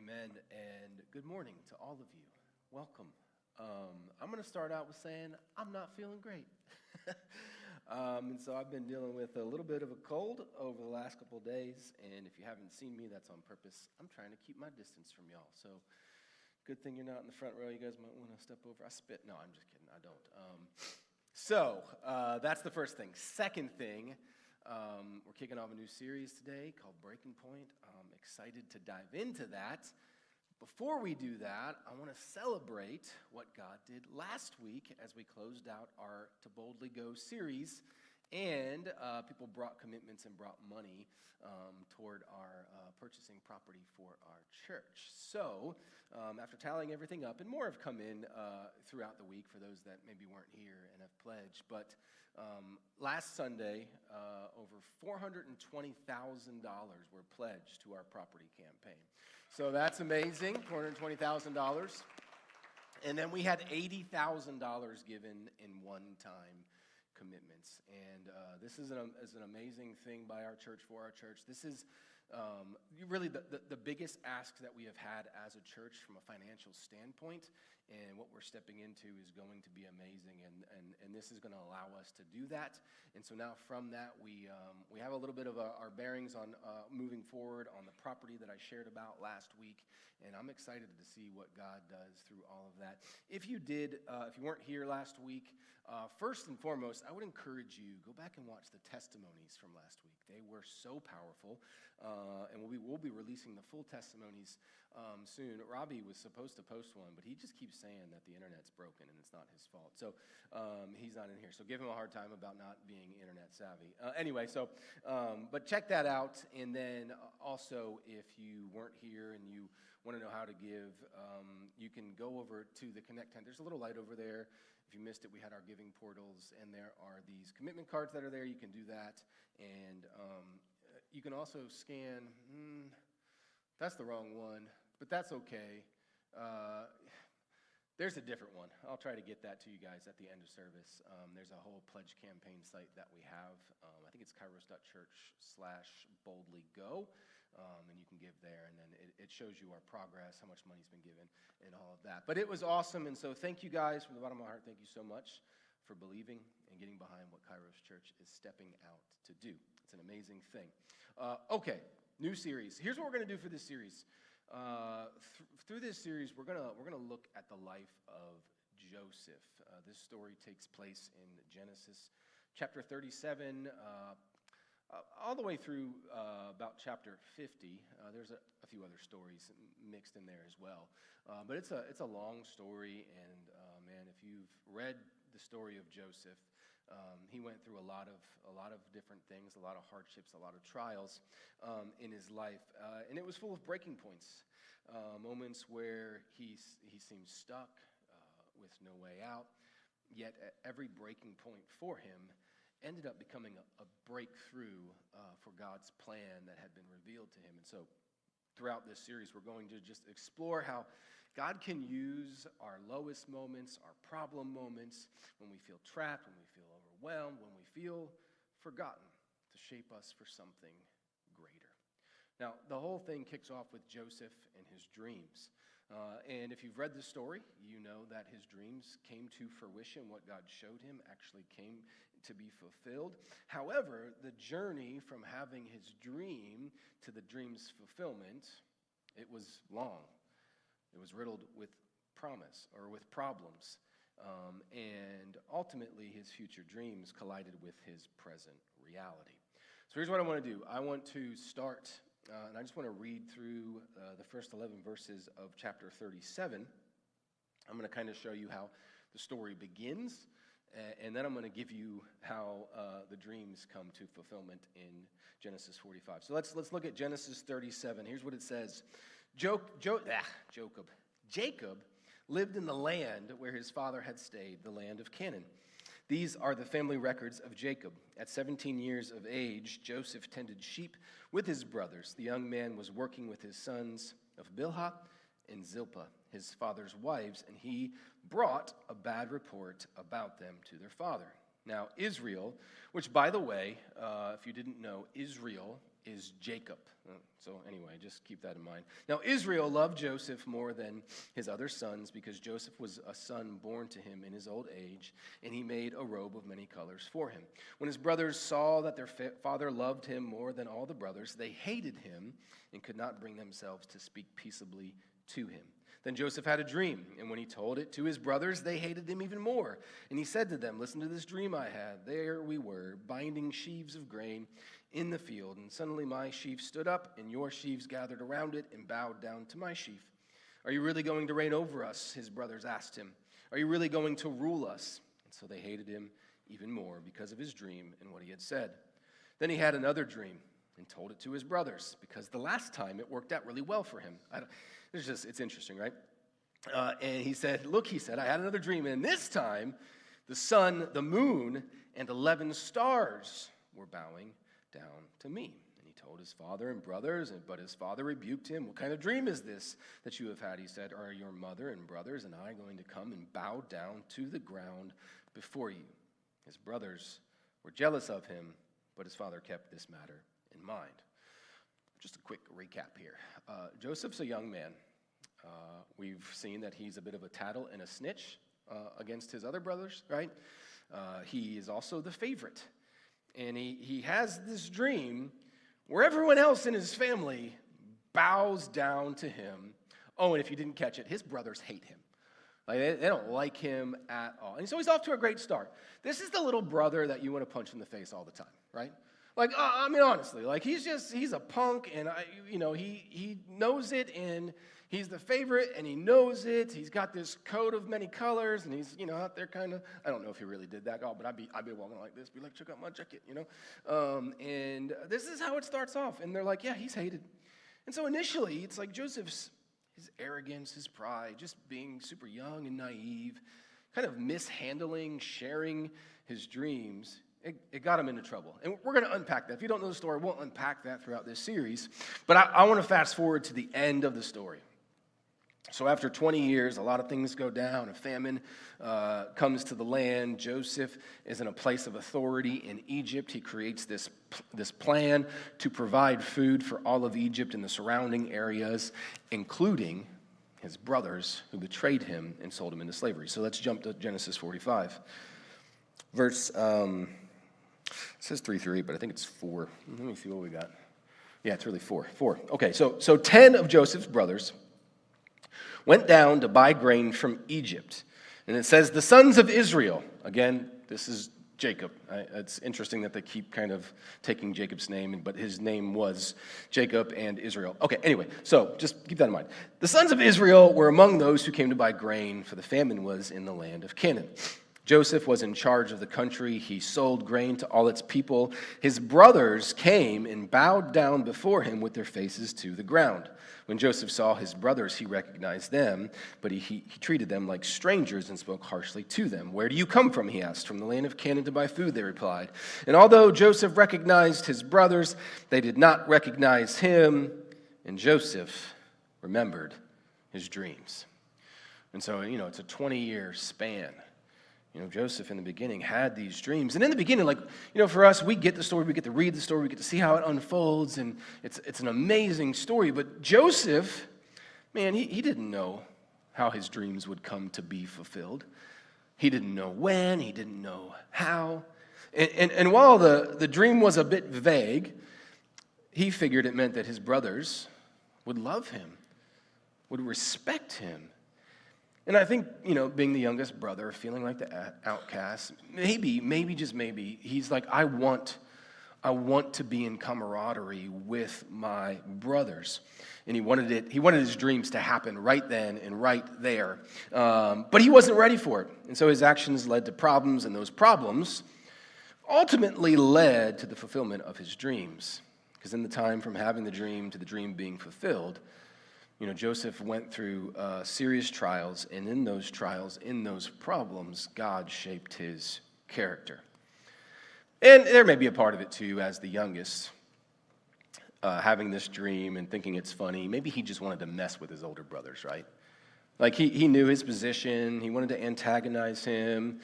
Amen, and good morning to all of you. Welcome. I'm going to start out with saying I'm not feeling great. And so I've been dealing with a little bit of a cold over the last couple of days, and if you haven't seen me, that's on purpose. I'm trying to keep my distance from y'all, so good thing you're not in the front row. You guys might want to step over. I spit. No, I'm just kidding. I don't. So that's the first thing. Second thing, we're kicking off a new series today called Breaking Point. I'm excited to dive into that. Before we do that, I want to celebrate what God did last week as we closed out our To Boldly Go series, and people brought commitments and brought money toward our purchasing property for our church. So after tallying everything up, and more have come in throughout the week for those that maybe weren't here and have pledged, but last Sunday, over $420,000 were pledged to our property campaign. So that's amazing, $420,000. And then we had $80,000 given in one-time commitments. And this is an amazing thing by our church, for our church. This is really the biggest ask that we have had as a church from a financial standpoint, and what we're stepping into is going to be amazing, and this is going to allow us to do that. And so now from that, we have a little bit of our bearings on moving forward on the property that I shared about last week, and I'm excited to see what God does through all of that. If you weren't here last week, first and foremost, I would encourage you, go back and watch the testimonies from last week. They were so powerful, and we'll be releasing the full testimonies soon. Robbie was supposed to post one, but he just keeps saying that the internet's broken and it's not his fault. So he's not in here. So give him a hard time about not being internet savvy. But check that out. And then also, if you weren't here and you want to know how to give, you can go over to the Connect tent. There's a little light over there. If you missed it, we had our giving portals, and there are these commitment cards that are there. You can do that. And you can also scan, that's the wrong one, but that's okay. There's a different one. I'll try to get that to you guys at the end of service. There's a whole pledge campaign site that we have. I think it's kairos.church/boldlygo, and you can give there, and then it shows you our progress, how much money's been given, and all of that. But it was awesome, and so thank you guys from the bottom of my heart. Thank you so much for believing and getting behind what Kairos Church is stepping out to do. It's an amazing thing. Okay, new series. Here's what we're going to do for this series. Through this series, we're gonna look at the life of Joseph. This story takes place in Genesis chapter 37, all the way through about chapter 50. There's a few other stories mixed in there as well, but it's a long story. And man, if you've read the story of Joseph, he went through a lot of different things, a lot of hardships, a lot of trials in his life, and it was full of breaking points, moments where he seemed stuck with no way out. Yet every breaking point for him ended up becoming a breakthrough for God's plan that had been revealed to him. And so throughout this series, we're going to just explore how God can use our lowest moments, our problem moments, when we feel trapped, when we feel overwhelmed, when we feel forgotten, to shape us for something greater. Now, the whole thing kicks off with Joseph and his dreams. And if you've read the story, you know that his dreams came to fruition. What God showed him actually came to be fulfilled. However, the journey from having his dream to the dream's fulfillment, it was long. It was riddled with promise, or with problems. And ultimately, his future dreams collided with his present reality. So here's what I want to do. I want to start, and I just want to read through the first 11 verses of chapter 37. I'm going to kind of show you how the story begins, and then I'm going to give you how the dreams come to fulfillment in Genesis 45. So let's look at Genesis 37. Here's what it says. Jacob lived in the land where his father had stayed, the land of Canaan. These are the family records of Jacob. At 17 years of age, Joseph tended sheep with his brothers. The young man was working with his sons of Bilhah and Zilpah, his father's wives, and he brought a bad report about them to their father. Now, Israel, which, by the way, if you didn't know, Israel is Jacob. So anyway, just keep that in mind. Now, Israel loved Joseph more than his other sons because Joseph was a son born to him in his old age, and he made a robe of many colors for him. When his brothers saw that their father loved him more than all the brothers, they hated him and could not bring themselves to speak peaceably to him. Then Joseph had a dream, and when he told it to his brothers, they hated him even more. And he said to them, "Listen to this dream I had. There we were, binding sheaves of grain in the field, and suddenly my sheaf stood up, and your sheaves gathered around it and bowed down to my sheaf. Are you really going to reign over us?" his brothers asked him. "Are you really going to rule us?" And so they hated him even more because of his dream and what he had said. Then he had another dream and told it to his brothers, because the last time it worked out really well for him. It's interesting, right? And he said, "Look," he said, "I had another dream, and this time the sun, the moon, and 11 stars were bowing down to me." And he told his father and brothers, but his father rebuked him. "What kind of dream is this that you have had?" He said, "Are your mother and brothers and I going to come and bow down to the ground before you?" His brothers were jealous of him, but his father kept this matter in mind. Just a quick recap here. Joseph's a young man. We've seen that he's a bit of a tattle and a snitch against his other brothers, right? He is also the favorite. And he has this dream where everyone else in his family bows down to him. Oh, and if you didn't catch it, his brothers hate him. Like, they don't like him at all. And so he's off to a great start. This is the little brother that you want to punch in the face all the time, right? Like, I mean, honestly, like, he's a punk, and he knows it, and he's the favorite, and he knows it. He's got this coat of many colors, and he's, out there kind of, I don't know if he really did that, but I'd be walking like this, be like, "Check out my jacket," and this is how it starts off, and they're like, "Yeah, he's hated." And so initially, it's like Joseph's, his arrogance, his pride, just being super young and naive, kind of mishandling, sharing his dreams, it got him into trouble. And we're going to unpack that. If you don't know the story, we'll unpack that throughout this series. But I want to fast forward to the end of the story. So after 20 years, a lot of things go down. A famine comes to the land. Joseph is in a place of authority in Egypt. He creates this plan to provide food for all of Egypt and the surrounding areas, including his brothers who betrayed him and sold him into slavery. So let's jump to Genesis 45. Verse, it says 3:3, but I think it's 4. Let me see what we got. Yeah, it's really 4. Okay, so 10 of Joseph's brothers went down to buy grain from Egypt. And it says, the sons of Israel. Again, this is Jacob. It's interesting that they keep kind of taking Jacob's name, but his name was Jacob and Israel. Okay, anyway, so just keep that in mind. The sons of Israel were among those who came to buy grain, for the famine was in the land of Canaan. Joseph was in charge of the country. He sold grain to all its people. His brothers came and bowed down before him with their faces to the ground. When Joseph saw his brothers, he recognized them, but he treated them like strangers and spoke harshly to them. "Where do you come from?" he asked. "From the land of Canaan to buy food," they replied. And although Joseph recognized his brothers, they did not recognize him, and Joseph remembered his dreams. And so, it's a 20-year span. Joseph in the beginning had these dreams. And in the beginning, for us, we get the story, we get to read the story, we get to see how it unfolds, and it's an amazing story. But Joseph, man, he didn't know how his dreams would come to be fulfilled. He didn't know when, he didn't know how. And while the dream was a bit vague, he figured it meant that his brothers would love him, would respect him. And I think, being the youngest brother, feeling like the outcast, maybe, just maybe, he's like, I want to be in camaraderie with my brothers. And he wanted his dreams to happen right then and right there. But he wasn't ready for it. And so his actions led to problems, and those problems ultimately led to the fulfillment of his dreams. Because in the time from having the dream to the dream being fulfilled, Joseph went through serious trials, and in those trials, in those problems, God shaped his character. And there may be a part of it, too, as the youngest, having this dream and thinking it's funny. Maybe he just wanted to mess with his older brothers, right? Like, he knew his position. He wanted to antagonize him,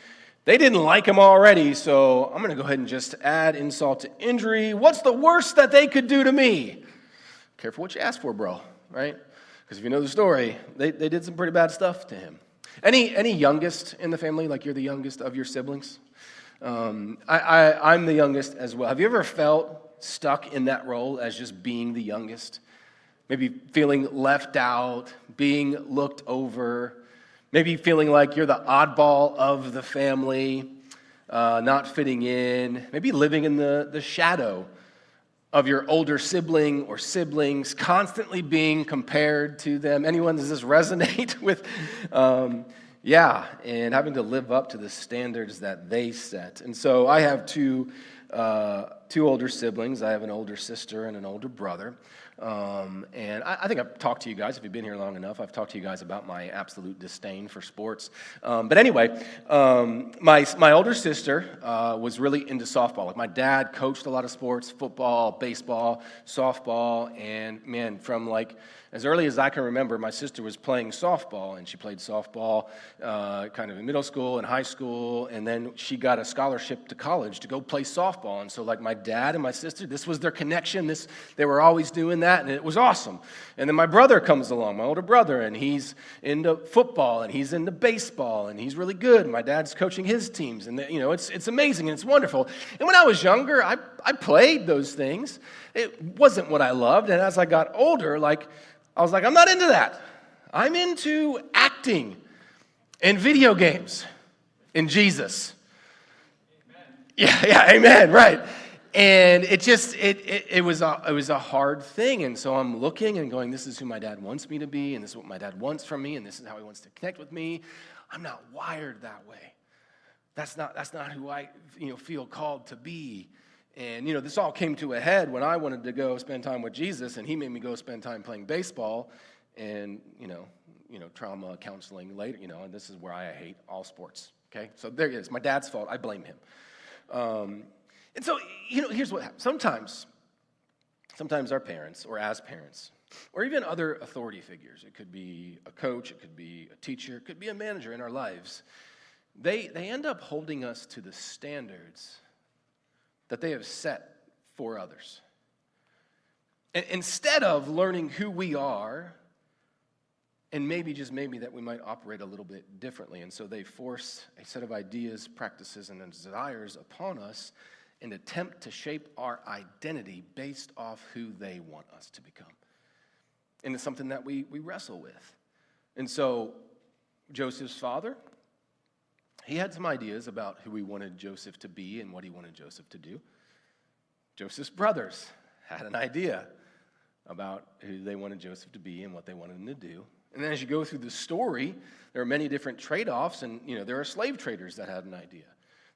They didn't like him already, so I'm going to go ahead and just add insult to injury. What's the worst that they could do to me? Careful what you ask for, bro, right? Because if you know the story, they did some pretty bad stuff to him. Any youngest in the family, like you're the youngest of your siblings? I'm the youngest as well. Have you ever felt stuck in that role as just being the youngest? Maybe feeling left out, being looked over, maybe feeling like you're the oddball of the family, not fitting in, maybe living in the shadow of your older sibling or siblings, constantly being compared to them. Anyone, does this resonate with? And having to live up to the standards that they set. And so I have two older siblings. I have an older sister and an older brother. And I think I've talked to you guys, if you've been here long enough, I've talked to you guys about my absolute disdain for sports. But anyway, my older sister was really into softball. Like my dad coached a lot of sports, football, baseball, softball, and man, from like as early as I can remember, my sister was playing softball, and she played softball kind of in middle school and high school, and then she got a scholarship to college to go play softball. And so like my dad and my sister, this was their connection. They were always doing that, and it was awesome. And then my brother comes along, my older brother, and he's into football, and he's into baseball, and he's really good. My dad's coaching his teams, and it's amazing, and it's wonderful. And when I was younger, I played those things. It wasn't what I loved, and as I got older, I was like, I'm not into that. I'm into acting and video games and Jesus. Amen. Yeah, amen, right. And it was a hard thing. And so I'm looking and going, this is who my dad wants me to be, and this is what my dad wants from me, and this is how he wants to connect with me. I'm not wired that way. That's not who I feel called to be. And, this all came to a head when I wanted to go spend time with Jesus, and he made me go spend time playing baseball and, trauma counseling later, and this is where I hate all sports, okay? So there it is. My dad's fault. I blame him. And so, here's what happens. Sometimes our parents, or as parents, or even other authority figures, it could be a coach, it could be a teacher, it could be a manager in our lives, they end up holding us to the standards that they have set for others. And instead of learning who we are, and maybe that we might operate a little bit differently, and so they force a set of ideas, practices, and desires upon us and attempt to shape our identity based off who they want us to become. And it's something that we wrestle with. And so Joseph's father, he had some ideas about who he wanted Joseph to be and what he wanted Joseph to do. Joseph's brothers had an idea about who they wanted Joseph to be and what they wanted him to do. And then as you go through the story, there are many different trade-offs, and there are slave traders that had an idea.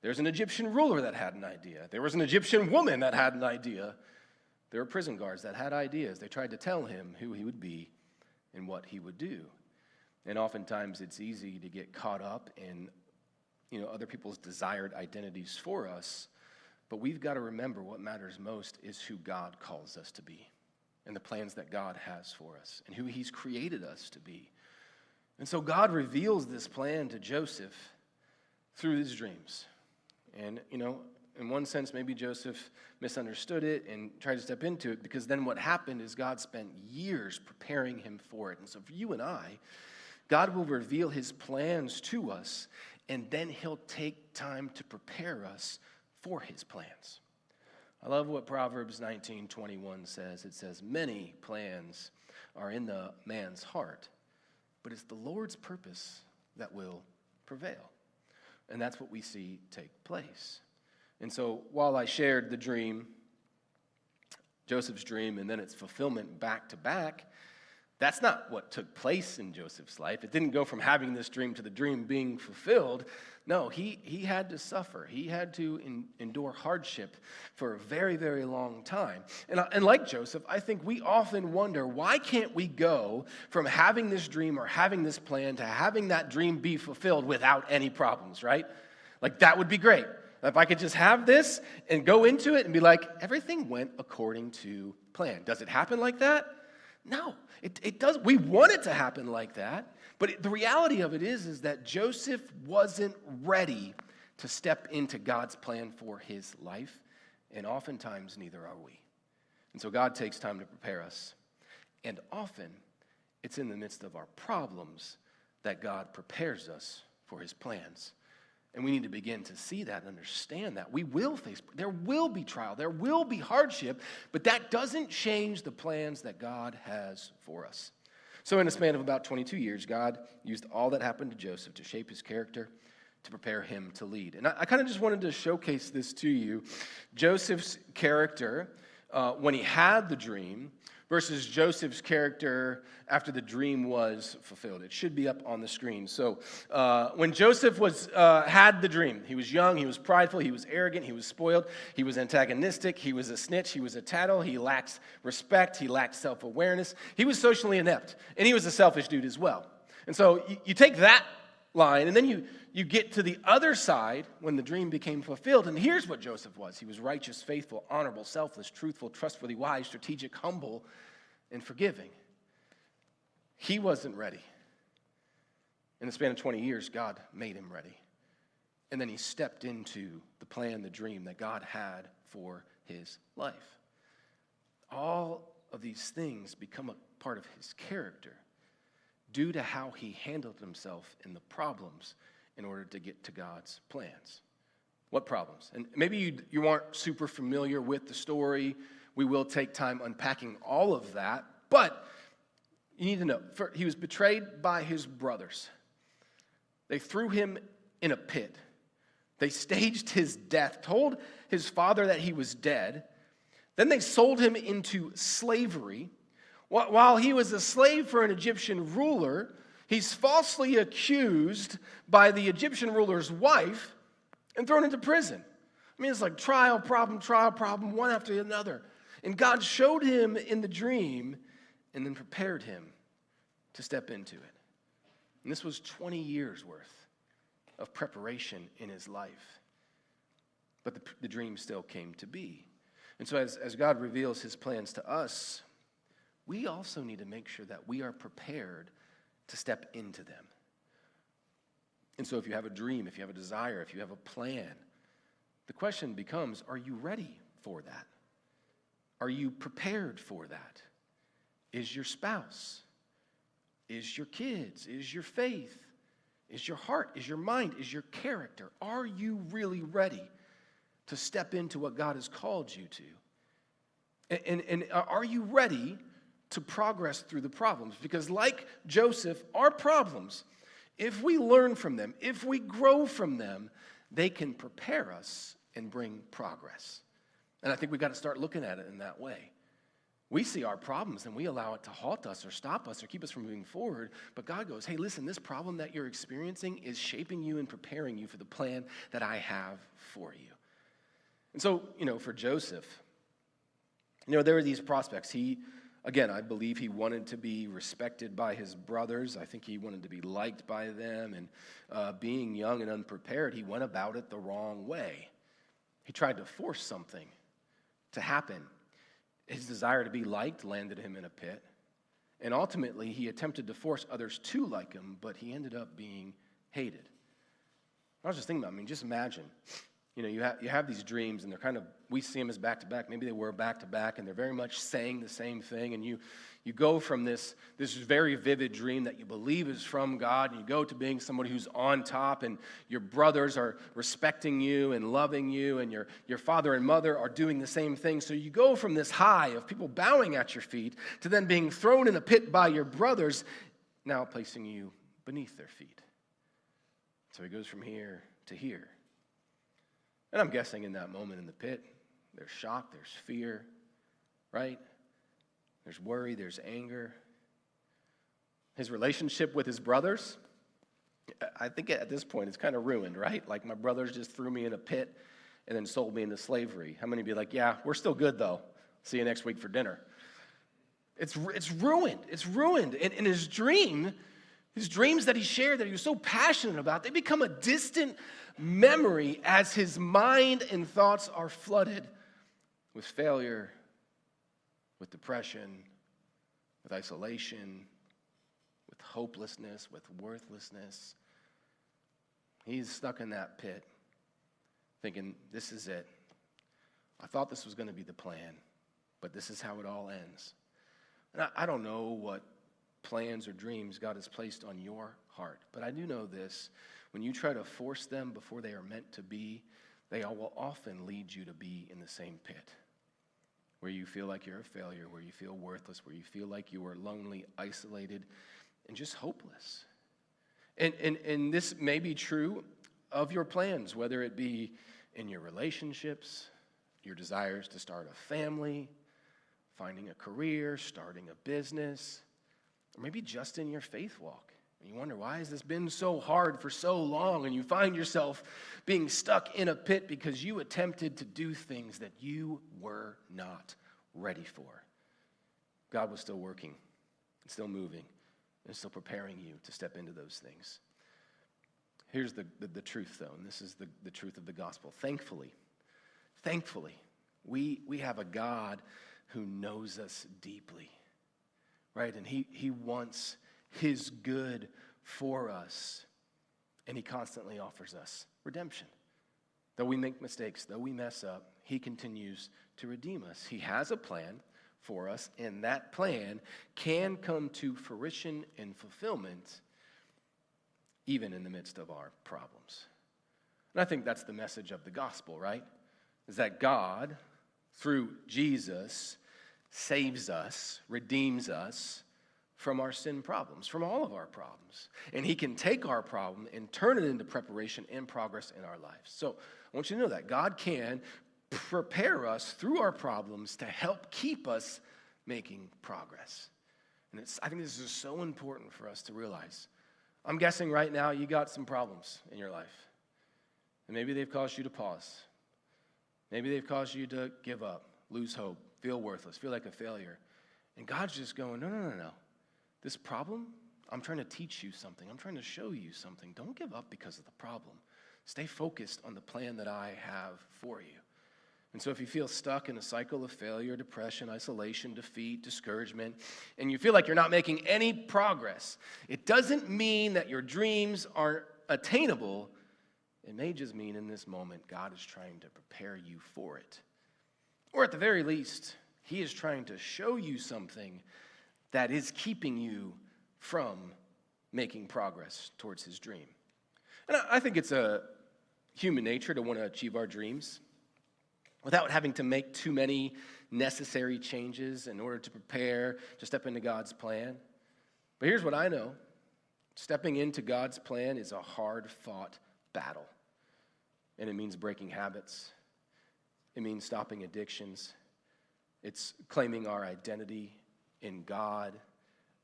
There's an Egyptian ruler that had an idea. There was an Egyptian woman that had an idea. There were prison guards that had ideas. They tried to tell him who he would be and what he would do. And oftentimes it's easy to get caught up in other people's desired identities for us, but we've got to remember what matters most is who God calls us to be and the plans that God has for us and who he's created us to be. And so God reveals this plan to Joseph through his dreams. And, in one sense, maybe Joseph misunderstood it and tried to step into it, because then what happened is God spent years preparing him for it. And so for you and I, God will reveal his plans to us, and then he'll take time to prepare us for his plans. I love what Proverbs 19:21 says. It says, many plans are in the man's heart, but it's the Lord's purpose that will prevail. And that's what we see take place. And so while I shared the dream, Joseph's dream, and then its fulfillment back to back, that's not what took place in Joseph's life. It didn't go from having this dream to the dream being fulfilled. No, he had to suffer. He had to endure hardship for a very, very long time. And like Joseph, I think we often wonder, why can't we go from having this dream or having this plan to having that dream be fulfilled without any problems, right? Like, that would be great. If I could just have this and go into it and be like, everything went according to plan. Does it happen like that? No, it does. We want it to happen like that, but the reality of it is that Joseph wasn't ready to step into God's plan for his life, and oftentimes neither are we. And so God takes time to prepare us. And often, it's in the midst of our problems that God prepares us for his plans. And we need to begin to see that and understand that. There will be trial, there will be hardship, but that doesn't change the plans that God has for us. So in a span of about 22 years, God used all that happened to Joseph to shape his character, to prepare him to lead. And I kind of just wanted to showcase this to you. Joseph's character, when he had the dream, versus Joseph's character after the dream was fulfilled. It should be up on the screen. So when Joseph had the dream, he was young, he was prideful, he was arrogant, he was spoiled, he was antagonistic, he was a snitch, he was a tattle, he lacked respect, he lacked self-awareness, he was socially inept, and he was a selfish dude as well. And so you take that line, and then you get to the other side when the dream became fulfilled, and here's what Joseph was. He was righteous, faithful, honorable, selfless, truthful, trustworthy, wise, strategic, humble, and forgiving. He wasn't ready. In the span of 20 years, God made him ready. And then he stepped into the plan, the dream that God had for his life. All of these things become a part of his character due to how he handled himself in the problems in order to get to God's plans. What problems? And maybe you aren't super familiar with the story. We will take time unpacking all of that. But you need to know, he was betrayed by his brothers. They threw him in a pit. They staged his death, told his father that he was dead. Then they sold him into slavery. While he was a slave for an Egyptian ruler, he's falsely accused by the Egyptian ruler's wife and thrown into prison. I mean, it's like trial, problem, one after another. And God showed him in the dream and then prepared him to step into it. And this was 20 years worth of preparation in his life. But the dream still came to be. And so as God reveals his plans to us, we also need to make sure that we are prepared to step into them. And so if you have a dream, if you have a desire, if you have a plan, the question becomes, are you ready for that? Are you prepared for that? Is your spouse? Is your kids? Is your faith? Is your heart? Is your mind? Is your character? Are you really ready to step into what God has called you to? And are you ready to progress through the problems? Because like Joseph, our problems, if we learn from them, if we grow from them, they can prepare us and bring progress. And I think we've got to start looking at it in that way. We see our problems and we allow it to halt us or stop us or keep us from moving forward. But God goes, hey, listen, this problem that you're experiencing is shaping you and preparing you for the plan that I have for you. And so, for Joseph, there were these prospects. Again, I believe he wanted to be respected by his brothers. I think he wanted to be liked by them. And being young and unprepared, he went about it the wrong way. He tried to force something to happen. His desire to be liked landed him in a pit. And ultimately, he attempted to force others to like him, but he ended up being hated. I was just thinking about, just imagine. You have these dreams, and they're kind of, we see them as back-to-back. Maybe they were back-to-back, and they're very much saying the same thing. And you go from this very vivid dream that you believe is from God, and you go to being somebody who's on top, and your brothers are respecting you and loving you, and your father and mother are doing the same thing. So you go from this high of people bowing at your feet to then being thrown in a pit by your brothers, now placing you beneath their feet. So he goes from here to here. And I'm guessing in that moment in the pit, there's shock, there's fear, right? There's worry, there's anger. His relationship with his brothers, I think at this point it's kind of ruined, right? Like my brothers just threw me in a pit and then sold me into slavery. How many be like, yeah, we're still good though. See you next week for dinner. It's ruined. It's ruined. And his dreams that he shared, that he was so passionate about, they become a distant memory as his mind and thoughts are flooded with failure, with depression, with isolation, with hopelessness, with worthlessness. He's stuck in that pit. thinking, this is it. I thought this was going to be the plan, but this is how it all ends. And I don't know what plans or dreams God has placed on your heart, but I do know this. When you try to force them before they are meant to be, they will often lead you to be in the same pit, where you feel like you're a failure, where you feel worthless, where you feel like you are lonely, isolated, and just hopeless. And this may be true of your plans, whether it be in your relationships, your desires to start a family, finding a career, starting a business, or maybe just in your faith walk. And you wonder, why has this been so hard for so long? And you find yourself being stuck in a pit because you attempted to do things that you were not ready for. God was still working, and still moving, and still preparing you to step into those things. Here's the truth, though, and this is the truth of the gospel. Thankfully, we have a God who knows us deeply, right? And he wants his good for us, and he constantly offers us redemption. Though we make mistakes, though we mess up, he continues to redeem us. He has a plan for us, and that plan can come to fruition and fulfillment even in the midst of our problems. And I think that's the message of the gospel, right? Is that God, through Jesus, saves us, redeems us from our sin problems, from all of our problems. And he can take our problem and turn it into preparation and progress in our lives. So I want you to know that God can prepare us through our problems to help keep us making progress. And I think this is so important for us to realize. I'm guessing right now you got some problems in your life. And maybe they've caused you to pause. Maybe they've caused you to give up, lose hope, feel worthless, feel like a failure. And God's just going, no. This problem, I'm trying to teach you something. I'm trying to show you something. Don't give up because of the problem. Stay focused on the plan that I have for you. And so if you feel stuck in a cycle of failure, depression, isolation, defeat, discouragement, and you feel like you're not making any progress, it doesn't mean that your dreams aren't attainable. It may just mean in this moment, God is trying to prepare you for it. Or at the very least, he is trying to show you something that is keeping you from making progress towards his dream. And I think it's a human nature to want to achieve our dreams without having to make too many necessary changes in order to prepare to step into God's plan. But here's what I know. Stepping into God's plan is a hard-fought battle. And it means breaking habits. It means stopping addictions. It's claiming our identity in God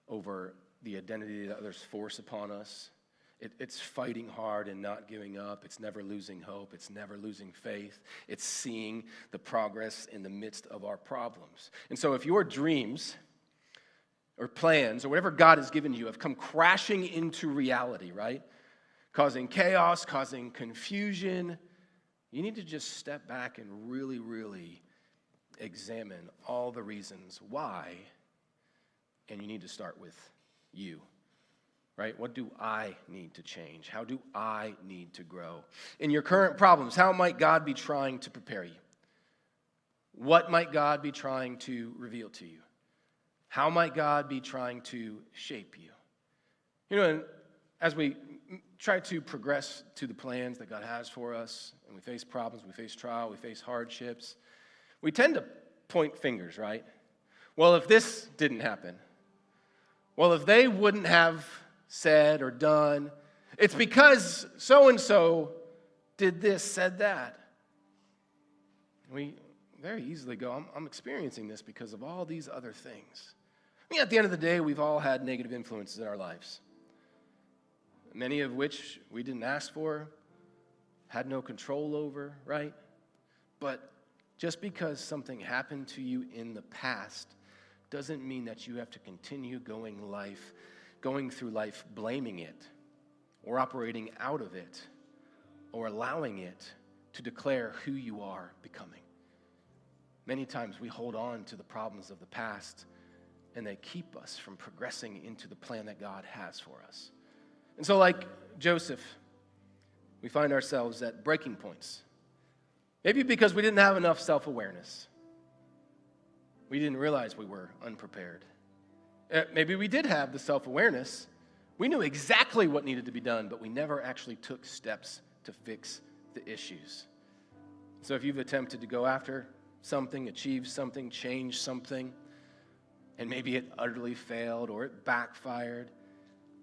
over the identity that others force upon us. It's fighting hard and not giving up. It's never losing hope. It's never losing faith. It's seeing the progress in the midst of our problems. And so if your dreams or plans or whatever God has given you have come crashing into reality, right? Causing chaos, causing confusion, you need to just step back and really, really examine all the reasons why. And you need to start with you, right? What do I need to change? How do I need to grow? In your current problems, how might God be trying to prepare you? What might God be trying to reveal to you? How might God be trying to shape you? You know, and as we try to progress to the plans that God has for us, and we face problems, we face trial, we face hardships, we tend to point fingers, right? Well, if this didn't happen, well, if they wouldn't have said or done, it's because so-and-so did this, said that. We very easily go, I'm experiencing this because of all these other things. I mean, at the end of the day, we've all had negative influences in our lives, many of which we didn't ask for, had no control over, right? But just because something happened to you in the past doesn't mean that you have to continue going through life blaming it or operating out of it or allowing it to declare who you are becoming. Many times we hold on to the problems of the past and they keep us from progressing into the plan that God has for us. And so like Joseph, we find ourselves at breaking points Maybe because we didn't have enough self-awareness. We didn't realize we were unprepared. Maybe we did have the self-awareness. We knew exactly what needed to be done, but we never actually took steps to fix the issues. So if you've attempted to go after something, achieve something, change something, and maybe it utterly failed or it backfired,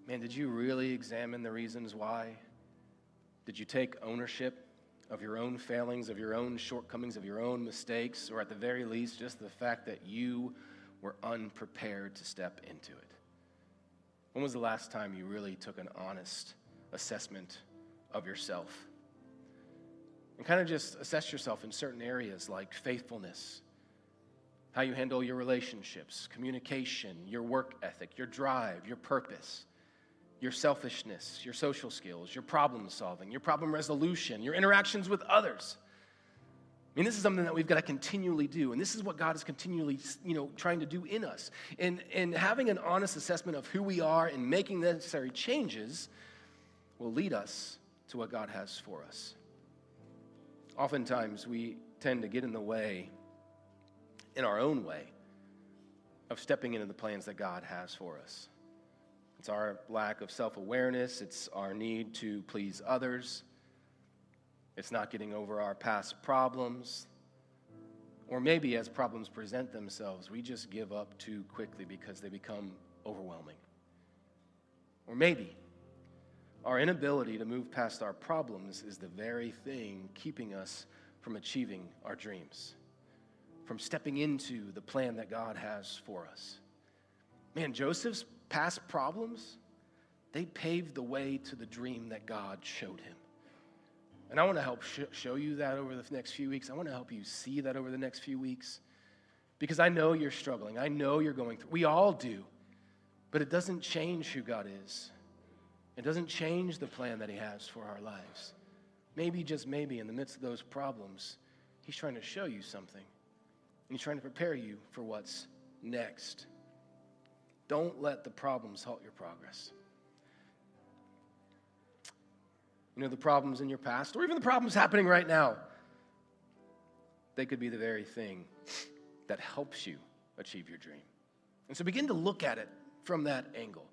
man, did you really examine the reasons why? Did you take ownership of your own failings, of your own shortcomings, of your own mistakes, or at the very least, just the fact that you were unprepared to step into it? When was the last time you really took an honest assessment of yourself? And kind of just assess yourself in certain areas like faithfulness, how you handle your relationships, communication, your work ethic, your drive, your purpose, your selfishness, your social skills, your problem solving, your problem resolution, your interactions with others. I mean, this is something that we've got to continually do, and this is what God is continually, trying to do in us. And having an honest assessment of who we are and making the necessary changes will lead us to what God has for us. Oftentimes, we tend to get in the way, in our own way, of stepping into the plans that God has for us. It's our lack of self-awareness. It's our need to please others. It's not getting over our past problems. Or maybe as problems present themselves, we just give up too quickly because they become overwhelming. Or maybe our inability to move past our problems is the very thing keeping us from achieving our dreams, from stepping into the plan that God has for us. Man, Joseph's past problems, they paved the way to the dream that God showed him. And I want to help show you that over the next few weeks. I want to help you see that over the next few weeks. Because I know you're struggling. I know you're going through. We all do. But it doesn't change who God is. It doesn't change the plan that he has for our lives. Maybe, just maybe, in the midst of those problems, he's trying to show you something. And he's trying to prepare you for what's next. Don't let the problems halt your progress. The problems in your past, or even the problems happening right now, they could be the very thing that helps you achieve your dream. And so begin to look at it from that angle.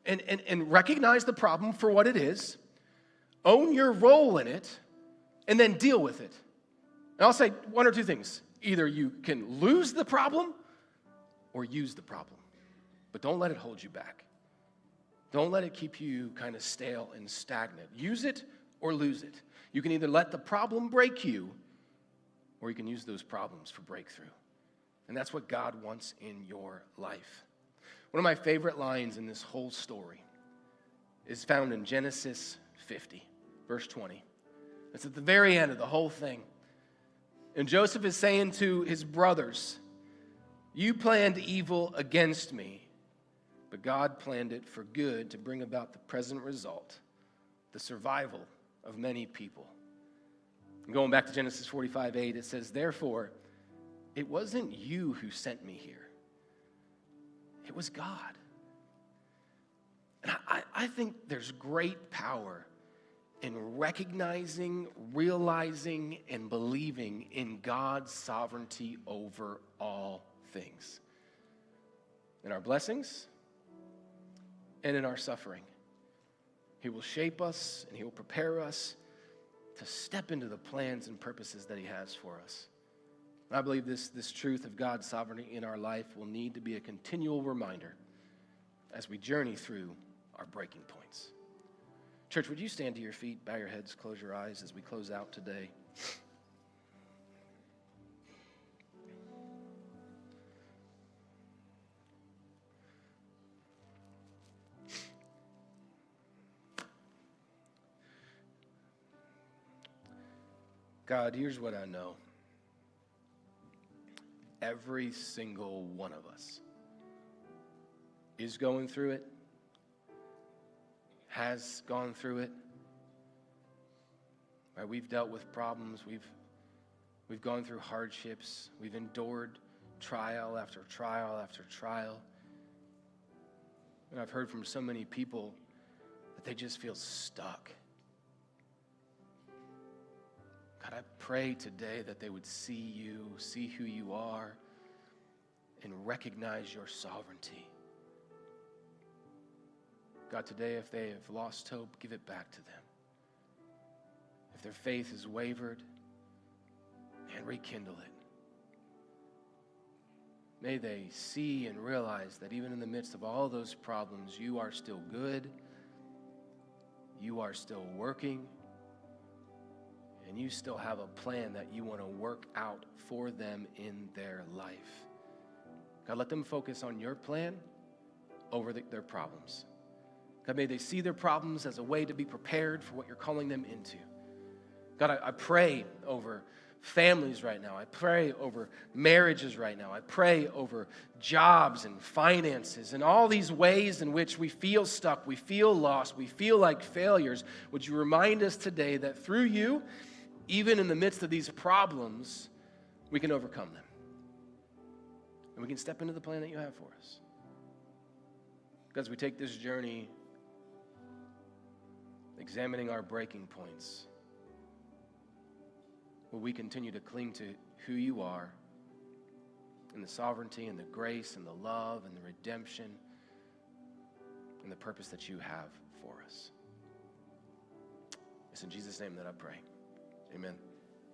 And recognize the problem for what it is, own your role in it, and then deal with it. And I'll say one or two things. Either you can lose the problem or use the problem. But don't let it hold you back. Don't let it keep you kind of stale and stagnant. Use it or lose it. You can either let the problem break you, or you can use those problems for breakthrough. And that's what God wants in your life. One of my favorite lines in this whole story is found in Genesis 50, verse 20. It's at the very end of the whole thing. And Joseph is saying to his brothers, "You planned evil against me, but God planned it for good to bring about the present result, the survival of many people." And going back to Genesis 45:8, it says, "Therefore, it wasn't you who sent me here. It was God." And I think there's great power in recognizing, realizing, and believing in God's sovereignty over all things. In our blessings and in our suffering. He will shape us and he will prepare us to step into the plans and purposes that he has for us. And I believe this truth of God's sovereignty in our life will need to be a continual reminder as we journey through our breaking points. Church, would you stand to your feet, bow your heads, close your eyes as we close out today? God, here's what I know. Every single one of us is going through it, has gone through it. Right? We've dealt with problems. We've gone through hardships. We've endured trial after trial after trial. And I've heard from so many people that they just feel stuck. God, I pray today that they would see you, see who you are, and recognize your sovereignty. God, today, if they have lost hope, give it back to them. If their faith has wavered, and rekindle it. May they see and realize that even in the midst of all those problems, you are still good, you are still working, and you still have a plan that you want to work out for them in their life. God, let them focus on your plan over their problems. God, may they see their problems as a way to be prepared for what you're calling them into. God, I pray over families right now. I pray over marriages right now. I pray over jobs and finances and all these ways in which we feel stuck, we feel lost, we feel like failures. Would you remind us today that through you, even in the midst of these problems, we can overcome them. And we can step into the plan that you have for us. As we take this journey, examining our breaking points, will we continue to cling to who you are and the sovereignty and the grace and the love and the redemption and the purpose that you have for us. It's in Jesus' name that I pray. Amen.